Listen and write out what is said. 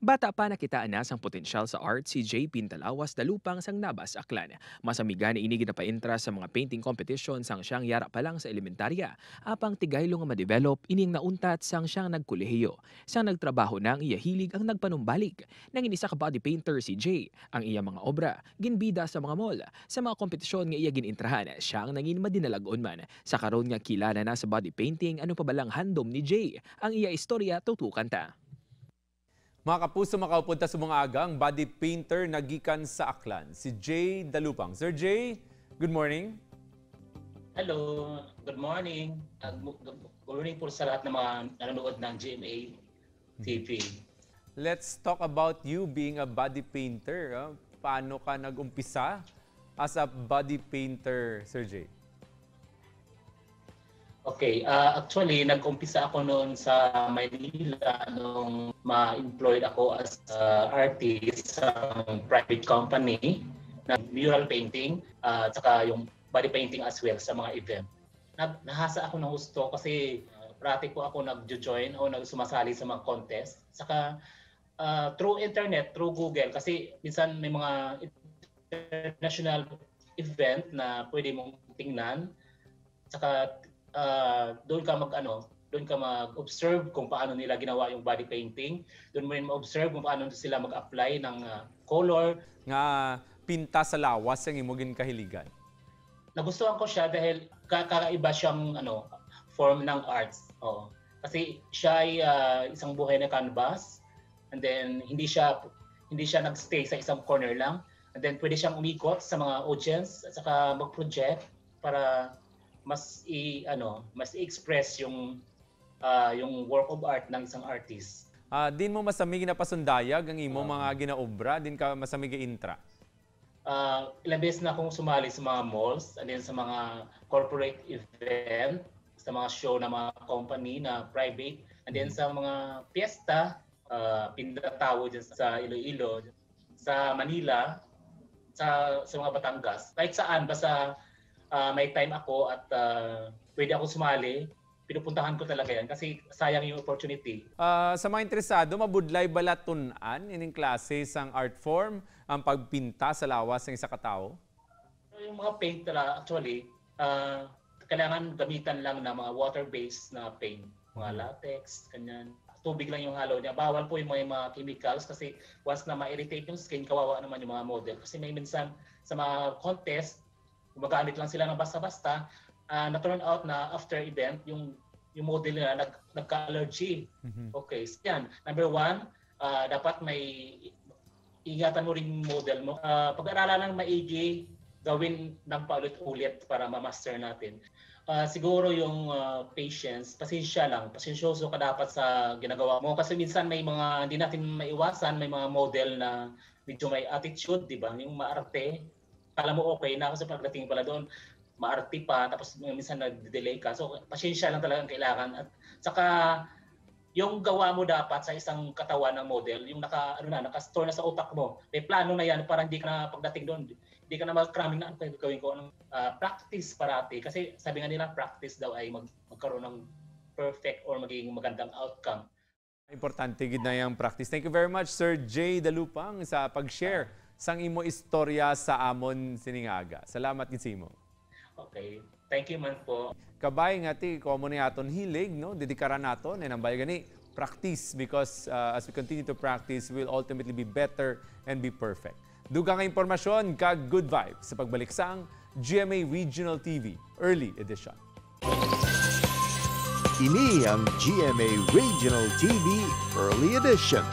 Bata pa nakitaan na sang potensyal sa art si Jay Pintalawas dalupang sang Nabas Aklan. Masamiga na inigid na paintra sa mga painting competition sang siyang yara pa lang sa elementarya. Apang tigaylo nga ma-develop ining nauntat sang siyang nagkolehiyo. Sang nagtrabaho na ang iya hilig ang nagpanumbalik. Nang inisa ka body painter si Jay. Ang iya mga obra, ginbida sa mga mall. Sa mga kompetisyon nga iya ginintrahan, siya ang nangin madinalagon man. Sa karon nga kilala na sa body painting, ano pa balang handom ni Jay? Ang iya istorya tutukan ta. Mga kapuso, makaupunta sa mga agang body painter na gikan sa Aklan, si Jay Dalupang. Sir Jay, good morning. Hello, good morning. Good morning po sa lahat ng mga nanonood ng GMA TV. Let's talk about you being a body painter. Paano ka nag-umpisa as a body painter, Sir Jay? Okay, actually nag-umpisa ako noon sa Maynila nung ma-employed ako as artist sa private company na mural painting at saka yung body painting as well sa mga event. Nahasa ako ng gusto kasi parati po ako nag-join o nagsumasali sa mga contest. Saka through internet, through Google kasi minsan may mga international event na pwede mong tingnan. Saka doon ka mag-observe kung paano nila ginawa yung body painting. Doon mo rin ma-observe kung paano sila mag-apply ng color. Nga pinta sa lawas ang imong kahiligan. Nagustuhan ko siya dahil kakaiba siyang form ng arts. Oo. Kasi siya ay isang buhay na canvas and then hindi siya nagstay sa isang corner lang. And then pwede siyang umikot sa mga audience at saka mag-project para mas i-express yung work of art ng isang artist. Din mo masamig na pasundayag ang imo mga ginaobra, din ka masamig intra. Ilang beses na akong sumali sa mga malls and then sa mga corporate event, sa mga show ng mga company na private, and then sa mga piyesta, Pindatawo dyan sa Iloilo, sa Manila, sa mga Batangas. Kahit saan, basta may time ako at pwede ako sumali, pinupuntahan ko talaga yan kasi sayang yung opportunity. Sa mga interesado, mabudlay balatunan ining klase sang art form ang pagpinta sa lawas ng isa ka tao? Yung mga paint actually, kailangan gamitan lang ng mga water-based na paint. Mga latex, kanyan. Tubig lang yung halo niya. Bawal po yung mga chemicals kasi once na ma-irritate yung skin, kawawa naman yung mga model. Kasi may minsan sa mga contest, gumagamit lang sila ng basta-basta, na-turn out na after event, yung model nila nagka-allergy. Okay, so yan. Number one, dapat may ingatan mo rin yung model mo. Pag-aralan ng maigi, gawin ng paulit-ulit para ma-master natin. Siguro yung patience, pasensyoso ka dapat sa ginagawa mo. Kasi minsan may mga, hindi natin maiwasan, may mga model na medyo may attitude, di ba? Yung maarte, kala mo okay na kasi pagdating pala doon, maarte pa, tapos minsan nag-delay ka. So, pasensya lang talaga ang kailangan. At saka, yung gawa mo dapat sa isang katawan ng model, yung naka-store na sa utak mo. May plano na yan para hindi ka na pagdating doon, hindi ka na mag-cramming na ano gawin ko. Practice parati. Kasi sabi nga nila, practice daw ay magkaroon ng perfect or magiging magandang outcome. Importante gid na yung practice. Thank you very much, Sir Jay Dalupang, sa pag-share sang imo istorya sa amon siningaga. Salamat gid sa imo. Okay. Thank you man po. Kabay nga ti komo ni aton hilig, no? Dedikaran naton and ambay gani practice because as we continue to practice, we'll ultimately be better and be perfect. Dugang nga impormasyon kag good vibes sa pagbalik sang GMA Regional TV Early Edition. Ini ang GMA Regional TV Early Edition.